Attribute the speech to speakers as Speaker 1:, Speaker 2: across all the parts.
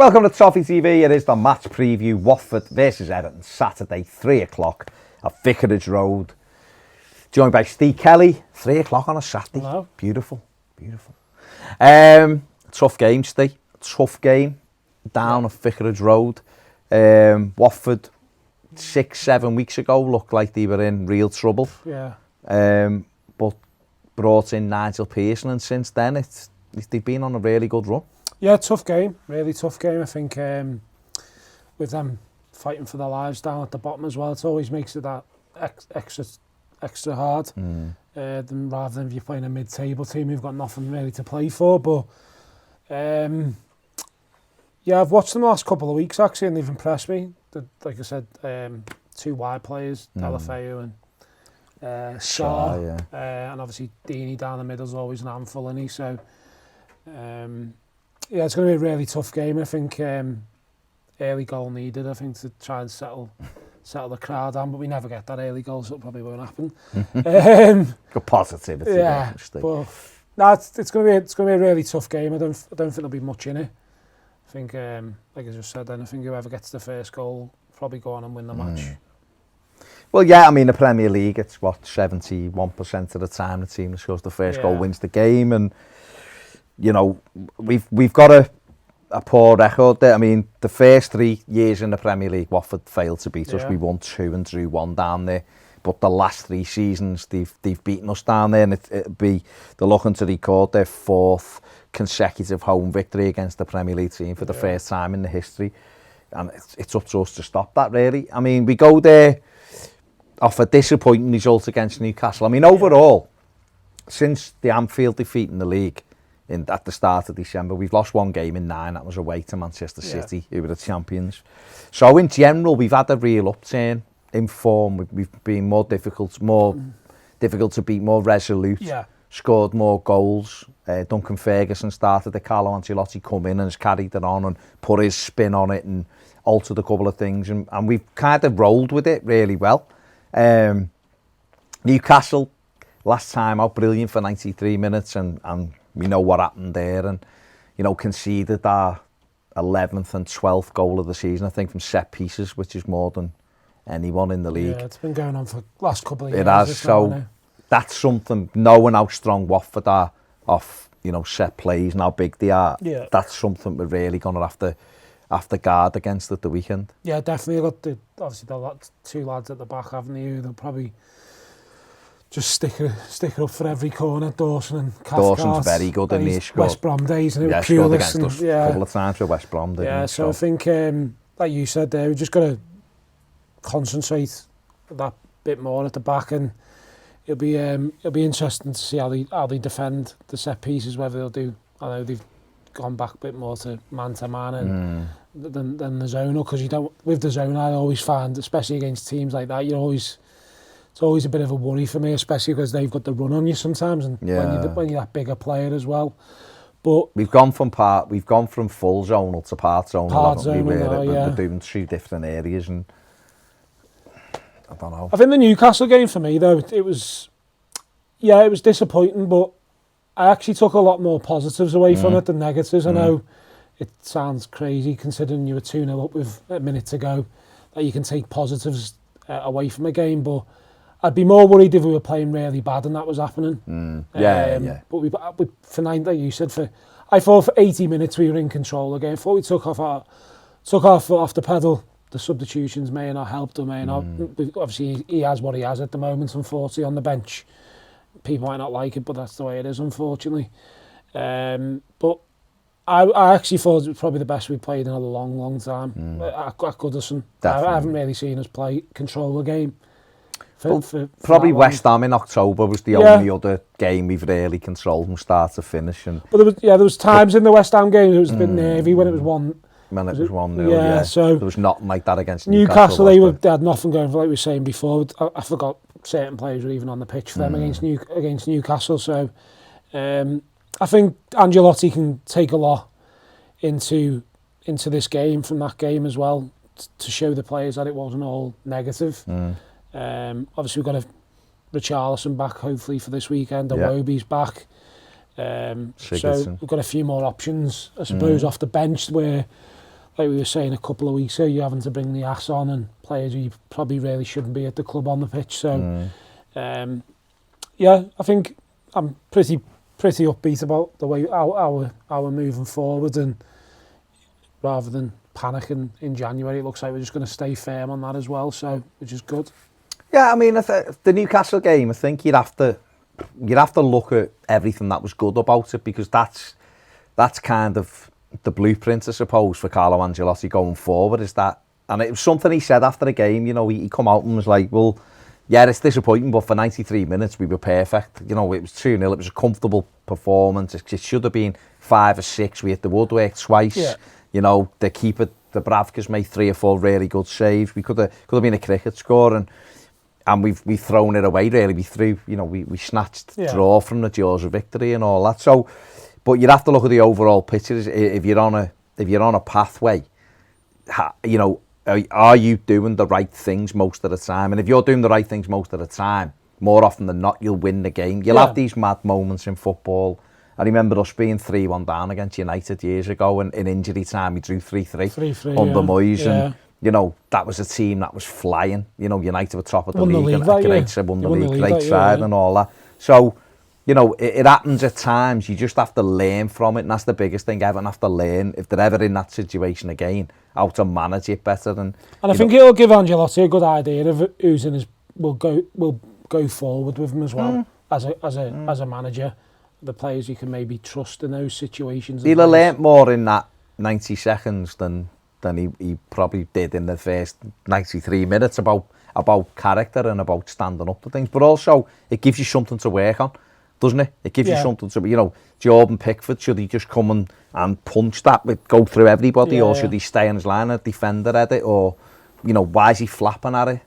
Speaker 1: Welcome to Toffee TV. It is the match preview. Watford versus Everton, Saturday, 3 o'clock at Vicarage Road. Joined by Steve Kelly, 3 o'clock on a Saturday.
Speaker 2: Hello.
Speaker 1: Beautiful, beautiful. Tough game, Steve. Tough game down at Vicarage Road. Watford, 6-7 weeks ago, looked like they were in real trouble.
Speaker 2: Yeah.
Speaker 1: But brought in Nigel Pearson, and since then they've been on a really good run.
Speaker 2: Yeah, tough game. Really tough game. I think with them fighting for their lives down at the bottom as well, it always makes it that extra hard. Than rather than if you're playing a mid-table team who've got nothing really to play for. But yeah, I've watched them the last couple of weeks actually, and they've impressed me. Like I said, two wide players, Deulofeu and Shaw, and obviously Deeney down the middle is always an handful, isn't he? So yeah, it's going to be a really tough game. I think early goal needed, I think, to try and settle the crowd down, but we never get that early goal, so it probably won't happen.
Speaker 1: Good positivity.
Speaker 2: Yeah, but no, it's going to be a really tough game. I don't think there'll be much in it. I think, like I just said, then I think whoever gets the first goal probably go on and win the match.
Speaker 1: Well, yeah, I mean, the Premier League, it's what, 71% of the time the team that scores the first goal wins the game, and you know, we've got a poor record there. I mean, the first 3 years in the Premier League, Watford failed to beat us. We won 2 and drew 1 down there. But the last 3 seasons, they've beaten us down there, and they're looking to record their 4th consecutive home victory against the Premier League team for the first time in the history. And it's up to us to stop that, really. I mean, we go there off a disappointing result against Newcastle. I mean, overall, since the Anfield defeat in the league, at the start of December, we've lost 1 game in 9. That was away to Manchester City, who were the champions. So in general, we've had a real upturn in form. We've been more difficult to beat, more resolute, scored more goals. Duncan Ferguson started the Carlo Ancelotti come in and has carried it on and put his spin on it and altered a couple of things, and we've kind of rolled with it really well. Newcastle, last time out, brilliant for 93 minutes, and we know what happened there, and you know, conceded our 11th and 12th goal of the season, I think, from set pieces, which is more than anyone in the league.
Speaker 2: Yeah, it's been going on for the last couple of years.
Speaker 1: It has, so that's something, knowing how strong Watford are off, you know, set plays and how big they are, that's something we're really going to have to guard against at the weekend. Yeah,
Speaker 2: definitely. Obviously, they've got 2 lads at the back, haven't you? They'll probably just stick it up for every corner. Dawson and Cathcart.
Speaker 1: Dawson's very good in the squad.
Speaker 2: West Brom days, and
Speaker 1: scored against us a couple of times for West Brom.
Speaker 2: So I think, like you said there, we've just got to concentrate that bit more at the back, and it'll be interesting to see how they defend the set pieces. Whether they'll do, I know they've gone back a bit more to man than the zonal, because you don't, with the zone, I always find, especially against teams like that, it's always a bit of a worry for me, especially because they've got the run on you sometimes, and when you're that bigger player as well. But
Speaker 1: we've gone from full zonal to part zonal. We're doing 2 different areas, and I don't know.
Speaker 2: I think the Newcastle game for me, though, it was disappointing, but I actually took a lot more positives away from it than negatives. I know it sounds crazy considering you were 2-0 up with a minute to go, that you can take positives away from a game, but I'd be more worried if we were playing really bad and that was happening. But we for 9, like you said, I thought for 80 minutes we were in control again. I thought we took our foot off the pedal. The substitutions may not help him, may not. Obviously, he has what he has at the moment, unfortunately, on the bench. People might not like it, but that's the way it is, unfortunately. But I actually thought it was probably the best we played in a long, long time at Goodison. I haven't really seen us control the game.
Speaker 1: Probably West Ham in October was the only other game we've really controlled from start to finish. But
Speaker 2: there was times in the West Ham game it was a bit nervy when it was 1.
Speaker 1: When it was 1-0,
Speaker 2: so
Speaker 1: there was nothing like that against
Speaker 2: Newcastle. They had nothing going for, like we were saying before. I forgot certain players were even on the pitch for them against Newcastle. So I think Ancelotti can take a lot into this game from that game as well, to show the players that it wasn't all negative. Obviously we've got Richarlison back hopefully for this weekend. Iwobi's back. So we've got a few more options, I suppose, off the bench, where like we were saying a couple of weeks ago, you're having to bring the ass on and players who you probably really shouldn't be at the club on the pitch. So, yeah, I think I'm pretty upbeat about the way how we're moving forward, and rather than panicking in January, it looks like we're just going to stay firm on that as well. So, which is good.
Speaker 1: Yeah, I mean, the Newcastle game, I think you'd have to look at everything that was good about it, because that's kind of the blueprint, I suppose, for Carlo Ancelotti going forward. Is that, and it was something he said after the game. You know, he come out and was like, "Well, yeah, it's disappointing, but for 93 minutes we were perfect. You know, it was 2-0. It was a comfortable performance. It should have been 5 or 6. We hit the woodwork twice. Yeah. You know, the keeper, the Bravkas, made 3 or 4 really good saves. We could have been a cricket score, and we've thrown it away. Really, we snatched draw from the jaws of victory and all that. So, but you'd have to look at the overall picture. If you're on a pathway, you know, are you doing the right things most of the time? And if you're doing the right things most of the time, more often than not, you'll win the game. You'll have these mad moments in football. I remember us being 3-1 down against United years ago, and in injury time we drew 3-3 under Moyes, and you know, that was a team that was flying. You know, United were top of the league, and won the league, great side and all that. So, you know, it happens at times. You just have to learn from it, and that's the biggest thing. Everton have to learn, if they're ever in that situation again, how to manage it better. And
Speaker 2: I think it'll give Ancelotti a good idea of who's in his will go forward with him as well, as a manager. The players you can maybe trust in those situations.
Speaker 1: He'll have learnt more in that 90 seconds than he probably did in the first 93 minutes about character and about standing up to things. But also, it gives you something to work on, doesn't it? It gives you something to, you know, Jordan Pickford, should he just come and punch that, go through everybody, or should he stay on his line, a defender at it, or, you know, why is he flapping at it?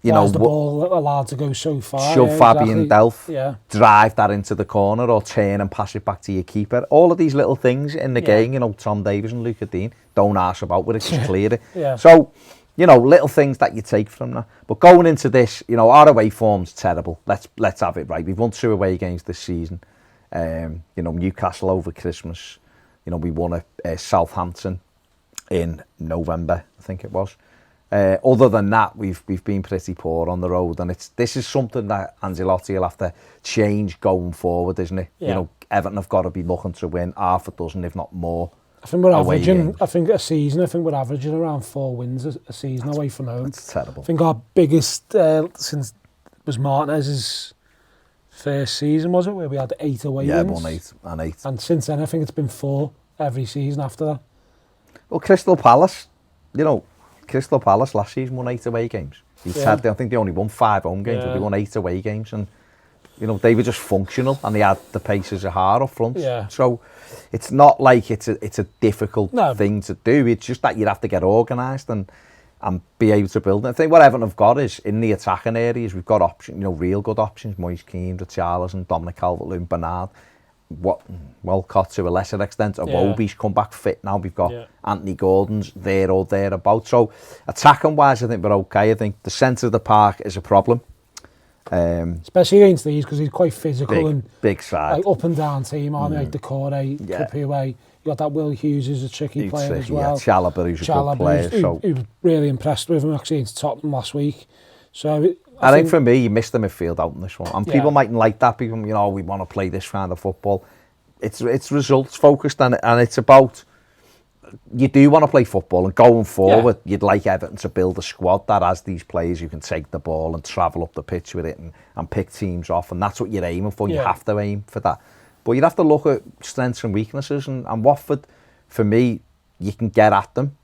Speaker 1: You
Speaker 2: why
Speaker 1: know,
Speaker 2: is the ball allowed to go so far?
Speaker 1: Shove Fabian Delph, drive that into the corner, or turn and pass it back to your keeper. All of these little things in the game, you know, Tom Davies and Luca Dean, don't ask about with it, just clear it. So, you know, little things that you take from that. But going into this, you know, our away form's terrible. Let's have it right. We've won 2 away games this season. You know, Newcastle over Christmas. You know, we won at Southampton in November, I think it was. Other than that, we've been pretty poor on the road, and this is something that Ancelotti will have to change going forward, isn't it? You know, Everton have got to be looking to win half a dozen, if not more.
Speaker 2: I think we're averaging. I think we're averaging around 4 wins a season away from home.
Speaker 1: That's terrible.
Speaker 2: I think our biggest since was Martinez's first season, was it, where we had 8 away wins?
Speaker 1: Yeah, 1 8.
Speaker 2: And since then, I think it's been 4 every season after that.
Speaker 1: Well, Crystal Palace last season won 8 away games. I think they only won 5 home games, but they won 8 away games, and you know, they were just functional, and they had the pace as a heart up front. So it's not like it's a difficult thing to do. It's just that you'd have to get organised and be able to build it. I think what Everton have got is, in the attacking areas, we've got options, you know, real good options. Moise Keane, Richarlison, Dominic Calvert-Lewin, Bernard. Walcott to a lesser extent. Iwobi's come back fit now. We've got Anthony Gordon's there or thereabouts. So attacking wise, I think we're okay. I think the centre of the park is a problem.
Speaker 2: Especially against these, because he's quite physical,
Speaker 1: big side,
Speaker 2: like up and down team, aren't they? Like the Corey, Capuet. You got that Will Hughes, who's a tricky player as well.
Speaker 1: Chalobah, who's a good player.
Speaker 2: Who was really impressed with him actually into Tottenham last week. So
Speaker 1: I think for me, you missed the midfield out in this one, and people mightn't like that. People, you know, we want to play this kind of football. It's results focused, and it's about, you do want to play football, and going forward, you'd like Everton to build a squad that has these players who can take the ball and travel up the pitch with it and pick teams off, and that's what you're aiming for. You have to aim for that. But you'd have to look at strengths and weaknesses, and Watford, for me, you can get at them.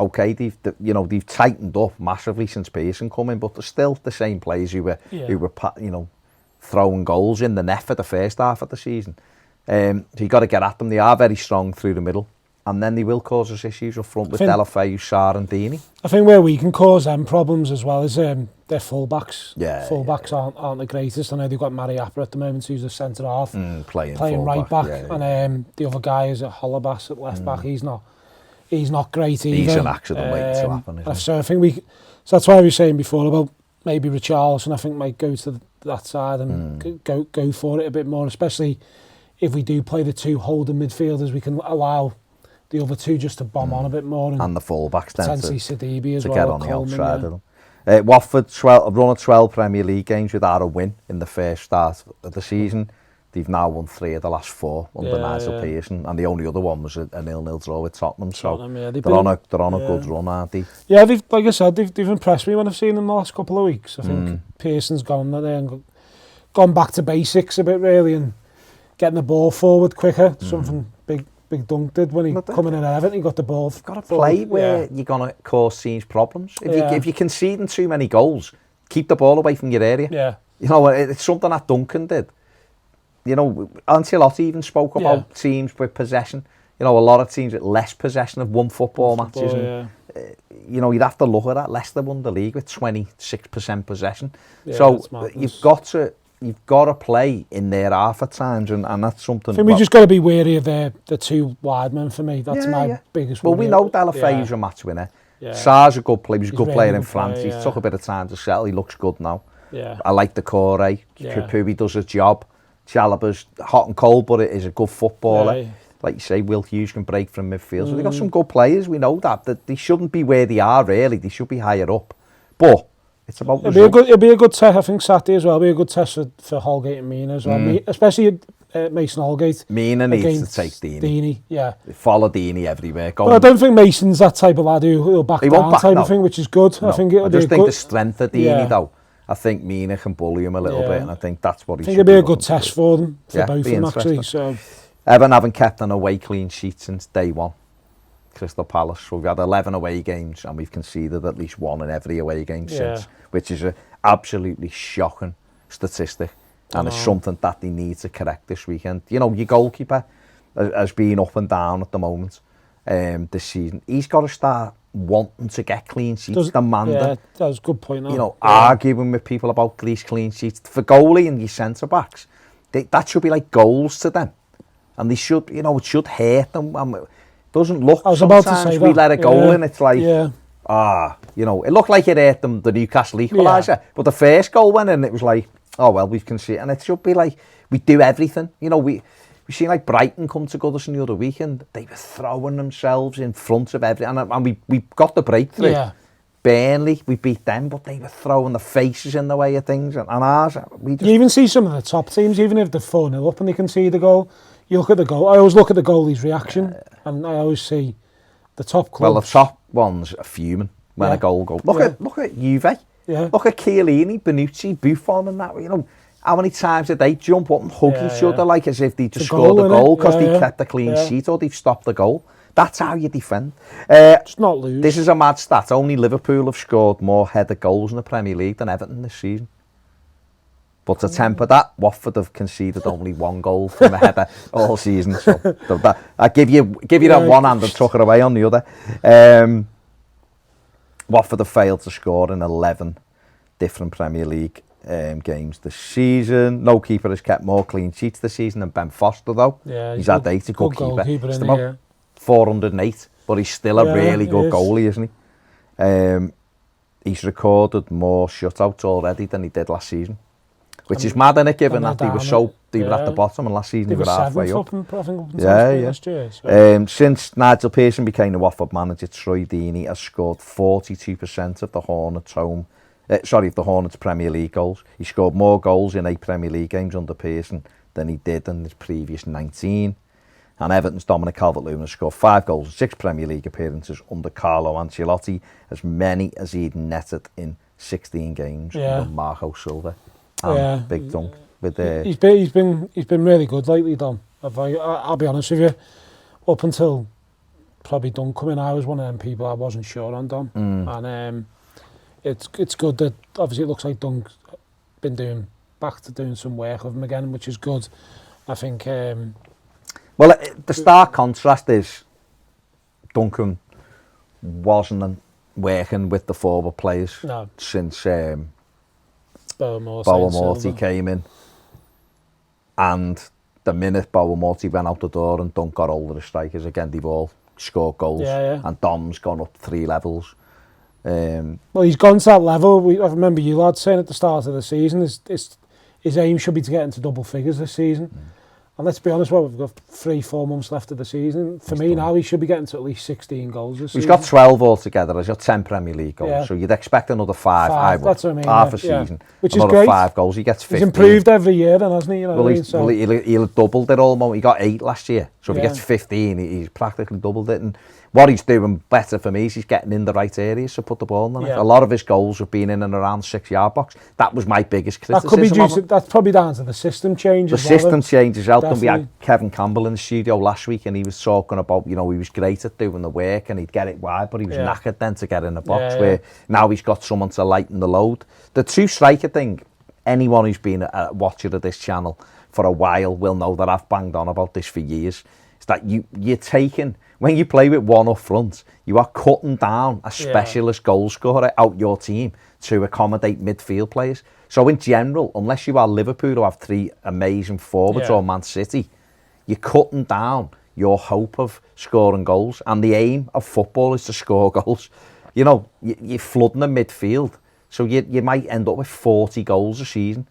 Speaker 1: Okay, they've tightened up massively since Pearson coming, but they're still the same players who were you know, throwing goals in the net for the first half of the season. So you got to get at them. They are very strong through the middle, and then they will cause us issues up front with Delafeu, Sarr and Deeney. I
Speaker 2: think where we can cause them problems as well is their fullbacks. Fullbacks aren't the greatest. I know they've got Mariappa at the moment, who's a centre half, playing right back, and the other guy is at Hollebass at left back. He's not great either.
Speaker 1: He's an accident waiting to happen.
Speaker 2: So I think so that's why we were saying before about maybe Richarlison. I think might go to that side and go for it a bit more, especially if we do play the 2 holding midfielders. We can allow the other two just to bomb on a bit more.
Speaker 1: And the full-backs then
Speaker 2: to
Speaker 1: get on the outside of them. Watford, have run of 12 Premier League games without a win in the first start of the season. They've now won 3 of the last 4 under Nigel Pearson, and the only other one was a 0-0 draw with Tottenham. So they're on a good run, aren't they?
Speaker 2: Yeah, like I said, they've impressed me when I've seen them the last couple of weeks. I think Pearson's gone there and gone back to basics a bit really, and getting the ball forward quicker. Something Big Dunk did when he come in at Everton. He got the ball.
Speaker 1: You've got to play where you're going to cause teams problems. If you're conceding too many goals, keep the ball away from your area.
Speaker 2: Yeah.
Speaker 1: You know, it's something that Duncan did. You know, Ancelotti even spoke about teams with possession. You know, a lot of teams with less possession have won football matches. And, you know, you'd have to look at that. Leicester won the league with 26% possession.
Speaker 2: Yeah,
Speaker 1: so you've got to play in their half at times, and that's something.
Speaker 2: I think we just got to be wary of the 2 wide men for me. That's my biggest one.
Speaker 1: Well, we know Delafeu's a match winner. Sar's a good player. He was a good player in France. He took a bit of time to settle. He looks good now. I like the core. Capubi does his job. Chalobah's hot and cold, but it is a good footballer. Like you say, Will Hughes can break from midfield. So they've got some good players. We know that they shouldn't be where they are, really. They should be higher up. But it's about
Speaker 2: it'll be a good test, I think, Saturday as well. It'll be a good test for Holgate and Mina as well. Especially Mason Holgate.
Speaker 1: Mina needs to take Deeney. They follow Deeney everywhere.
Speaker 2: But I don't think Mason's that type of lad who'll back down type of thing, which is good.
Speaker 1: No.
Speaker 2: I think
Speaker 1: the strength of Deeney, though. I think Mina can bully him a little bit, and I think that's what he should be.
Speaker 2: I think it'll be a good test for them, for both of them, actually. So.
Speaker 1: Everton haven't kept an away clean sheet since day one. Crystal Palace. So we've had 11 away games, and we've conceded at least 1 in every away game since, which is an absolutely shocking statistic. And it's something that they need to correct this weekend. You know, your goalkeeper has been up and down at the moment this season. He's got to start wanting to get clean sheets, demanding.
Speaker 2: Yeah, that's a good point.
Speaker 1: You know, arguing with people about these clean sheets. For goalie and your centre-backs, that should be like goals to them. And they should, you know, it should hurt them. It doesn't look,
Speaker 2: I was about to say
Speaker 1: we
Speaker 2: that.
Speaker 1: let a goal in, it's like, you know, it looked like it hurt them, the Newcastle equaliser. But the first goal went in, it was like, oh, well, we've conceded. And it should be like, we do everything. You know, we've seen like Brighton come to Goodison the other weekend. They were throwing themselves in front of everything. And we got the breakthrough.
Speaker 2: Yeah.
Speaker 1: Burnley, we beat them, but they were throwing the faces in the way of things. And ours, we just...
Speaker 2: You even see some of the top teams, even if they're 4-0 up and they concede the goal, you look at the goal. I always look at the goalie's reaction, and I always see the top clubs.
Speaker 1: Well, the top ones are fuming when a goal goes. Look at Juve.
Speaker 2: Yeah.
Speaker 1: Look at Chiellini, Bonucci, Buffon, and that. You know, how many times did they jump up and hug each other like as if they just scored a goal because they kept the clean sheet or they've stopped the goal? That's how you defend.
Speaker 2: Just not lose.
Speaker 1: This is a mad stat. Only Liverpool have scored more header goals in the Premier League than Everton this season. But to temper that, Watford have conceded only 1 goal from a header all season. So I give you that one hand and took it away on the other. Watford have failed to score in 11 different Premier League games this season. No keeper has kept more clean sheets this season than Ben Foster, though.
Speaker 2: Yeah,
Speaker 1: he's had 8, a good keeper. He's about 408, but he's still a really good goalie, isn't he? He's recorded more shutouts already than he did last season. Which is mad, isn't it, given that they were at the bottom, and last season they were halfway up. Since Nigel Pearson became the Watford manager, Troy Deeney has scored 42% of the Hornets' Premier League goals. He scored more goals in 8 Premier League games under Pearson than he did in his previous 19. And Everton's Dominic Calvert-Lewin has scored 5 goals in 6 Premier League appearances under Carlo Ancelotti, as many as he'd netted in 16 games under Marco Silva. Big Dunk.
Speaker 2: He's been really good lately, Dom. I'll be honest with you. Up until probably Dunk coming, I was one of them people I wasn't sure on, Dom. And it's good that obviously it looks like Dunk's been back to doing some work with him again, which is good. I think.
Speaker 1: Well, the stark contrast is Duncan wasn't working with the forward players since. Boa-Morty came in, and the minute Boa-Morty went out the door and Dunk got hold of the strikers again, they've all scored goals, and Dom's gone up 3 levels.
Speaker 2: Well, he's gone to that level. I remember you lads saying at the start of the season his aim should be to get into double figures this season, And let's be honest, well, we've got 3-4 months left of the season. For me now, he should be getting to at least 16 goals this season.
Speaker 1: He's got 12 altogether. He's got 10 Premier League goals. So you'd expect another 5. I would.
Speaker 2: That's what I mean.
Speaker 1: Half a season.
Speaker 2: Which is
Speaker 1: another
Speaker 2: great.
Speaker 1: 5 goals. He gets 15.
Speaker 2: He's improved every year then, hasn't he? You know
Speaker 1: well,
Speaker 2: so
Speaker 1: he'll have doubled it almost. He got 8 last year. So if he gets 15, he's practically doubled it. And what he's doing better for me is he's getting in the right areas to put the ball in. A lot of his goals have been in and around the 6-yard box. That was my biggest criticism.
Speaker 2: That's probably down to the system change.
Speaker 1: The system changes helped him. We had Kevin Campbell in the studio last week and he was talking about, he was great at doing the work and he'd get it wide, but he was knackered then to get in the box where now he's got someone to lighten the load. The two striker thing, anyone who's been a watcher of this channel for a while will know that I've banged on about this for years. It's that you're taking, when you play with one up front, you are cutting down a specialist goal scorer out your team to accommodate midfield players. So in general, unless you are Liverpool who have 3 amazing forwards or Man City, you're cutting down your hope of scoring goals. And the aim of football is to score goals. You're flooding the midfield. So you might end up with 40 goals a season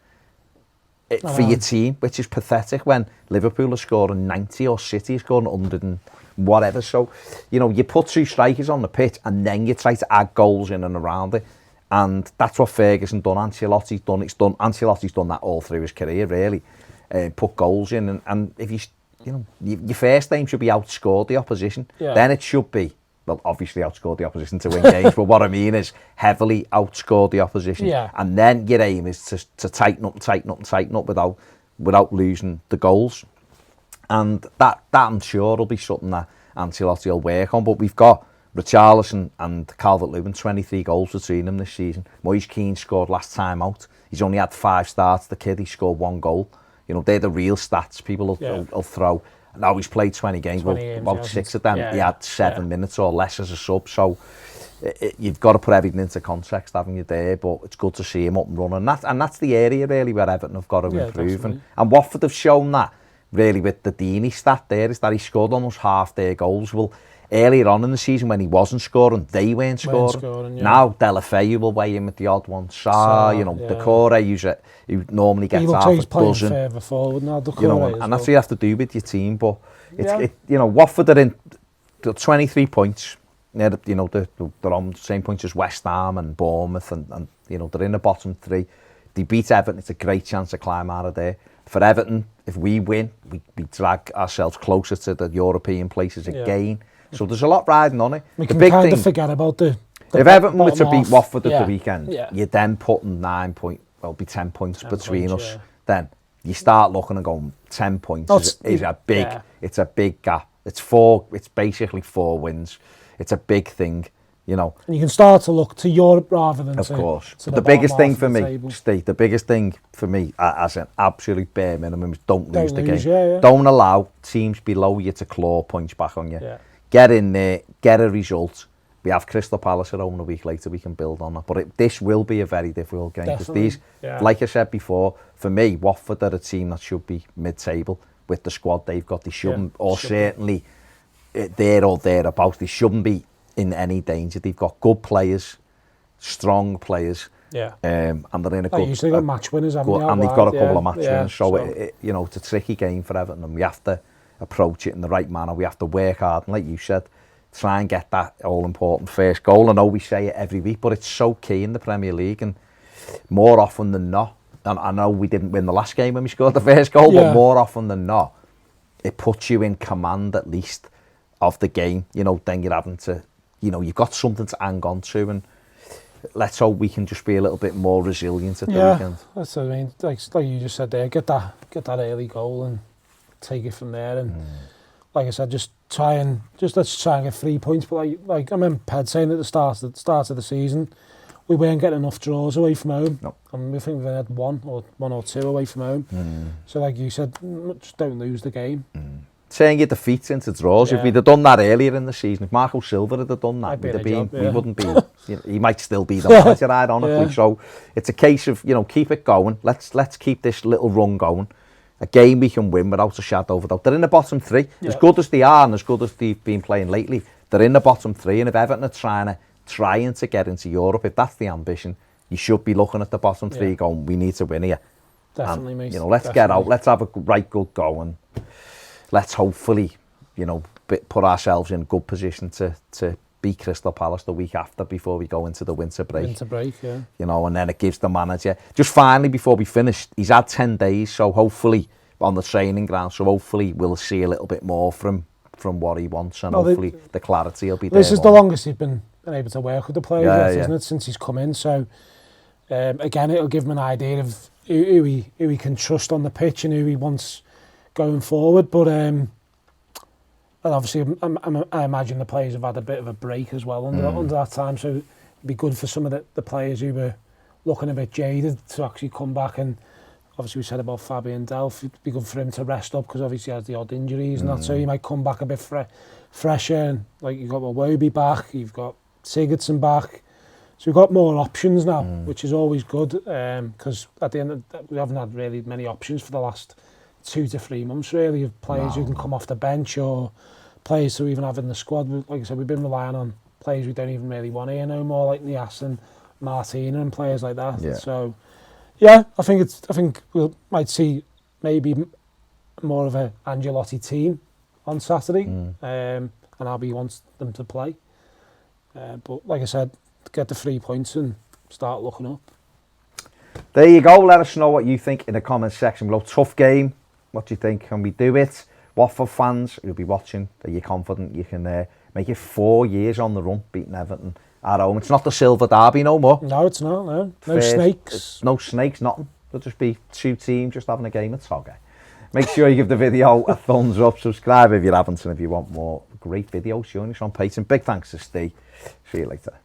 Speaker 1: for your team, which is pathetic when Liverpool are scoring 90 or City are scoring 100 and whatever. So, you put 2 strikers on the pitch and then you try to add goals in and around it. And that's what Ferguson done, Ancelotti's done. Ancelotti's done that all through his career, really. Put goals in. And if your first aim should be outscore the opposition. Then it should be, well, obviously outscore the opposition to win games, but what I mean is heavily outscore the opposition. And then your aim is to tighten up without losing the goals. And that I'm sure will be something that Ancelotti will work on. But we've got Richarlison and Calvert-Lewin, 23 goals between them this season. Moise Keane scored last time out. He's only had 5 starts. The kid, he scored 1 goal. They're the real stats people will throw. Now he's played 20 games, about 6 of them. He had 7 minutes or less as a sub. So you've got to put everything into context, haven't you, there? But it's good to see him up and running. And that's the area, really, where Everton have got to improve. And Watford have shown that, really, with the Deeney stat there, is that he scored almost half their goals. Well, earlier on in the season when he wasn't scoring, they weren't scoring. Now Delafeu will weigh in with the odd one. Decore, who normally gets half a dozen.
Speaker 2: Further forward now,
Speaker 1: and that's what you have to do with your team. But Watford are in 23 points. They're on the same points as West Ham and Bournemouth, and they're in the bottom 3. They beat Everton. It's a great chance to climb out of there. For Everton, if we win, we drag ourselves closer to the European places again. So there's a lot riding on it.
Speaker 2: We can kind of forget about the
Speaker 1: if Everton were to beat Watford at the weekend, you're then putting 9 points, well, be 10 points between us. Then you start looking and going, 10 points is a big, it's a big gap. It's basically 4 wins. It's a big thing, And
Speaker 2: you can start to look to Europe rather than
Speaker 1: of course. To the biggest thing for me, Steve, the biggest thing for me as an absolute bare minimum is don't lose the game. Don't allow teams below you to claw points back on you. Get in there, get a result. We have Crystal Palace at home a week later, we can build on that. But this will be a very difficult game. Because these, like I said before, for me, Watford are a team that should be mid-table with the squad they've got. They shouldn't, or certainly there or thereabouts, they shouldn't be in any danger. They've got good players, strong players. And they're in a good...
Speaker 2: usually got match winners, haven't they?
Speaker 1: And they've got a couple of match winners. So, it's a tricky game for Everton, and we have to approach it in the right manner. We have to work hard, and like you said, try and get that all-important first goal. I know we say it every week, but it's so key in the Premier League, and more often than not, and I know we didn't win the last game when we scored the first goal, but more often than not, it puts you in command at least of the game. Then you're having to, you've got something to hang on to, and let's hope we can just be a little bit more resilient at the weekend.
Speaker 2: That's what I mean. Like you just said there, get that early goal and take it from there. And like I said, let's try and get 3 points. But like I remember Ped saying at the start of the season, we weren't getting enough draws away from home. No. And we think we had one or two away from home. So like you said, just don't lose the game. Turn
Speaker 1: your defeats into draws. If we'd have done that earlier in the season, if Marco Silva had done that, we wouldn't be. He might still be the manager, ironically. So it's a case of keep it going. Let's keep this little run going. A game we can win without a shadow of a doubt. They're in the bottom 3. As good as they are and as good as they've been playing lately, they're in the bottom 3. And if Everton are trying to get into Europe, if that's the ambition, you should be looking at the bottom 3 going, we need to win here.
Speaker 2: Definitely,
Speaker 1: and,
Speaker 2: mate.
Speaker 1: Let's get out, let's have a right good go let's hopefully, you know, put ourselves in a good position to beat Crystal Palace the week after before we go into the winter break.
Speaker 2: Winter break, yeah.
Speaker 1: You know, and then it gives the manager, just finally before we finish, he's had 10 days, so hopefully on the training ground, so hopefully we'll see a little bit more from what he wants, and hopefully the clarity will be there.
Speaker 2: This is the longest he's been able to work with the players, isn't it, since he's come in, so again, it'll give him an idea of who he can trust on the pitch and who he wants going forward, but and obviously I imagine the players have had a bit of a break as well under that time, so it'd be good for some of the players who were looking a bit jaded to actually come back. And obviously we said about Fabian Delph, it'd be good for him to rest up because obviously he has the odd injuries and that, so he might come back a bit fresher. And like, you've got Iwobi back, you've got Sigurdsson back, so we've got more options now, which is always good, because at the end of we haven't had really many options for the last 2 to 3 months really, of players who can come off the bench or players who even have in the squad. Like I said, we've been relying on players we don't even really want here no more, like Nias and Martina and players like that. Yeah. So yeah, I think we might see maybe more of a Ancelotti team on Saturday, and Albie wants them to play. But like I said, get the 3 points and start looking up.
Speaker 1: There you go. Let us know what you think in the comments section below. Tough game. What do you think? Can we do it? Watford fans who'll be watching, are you confident you can make it 4 years on the run, beating Everton at home? It's not the Silver Derby no more.
Speaker 2: No, it's not, no. No snakes.
Speaker 1: No snakes, nothing. It'll just be 2 teams just having a game at soccer. Make sure you give the video a thumbs up, subscribe if you haven't, and if you want more great videos, join us on Patreon. Big thanks to Steve. See you later.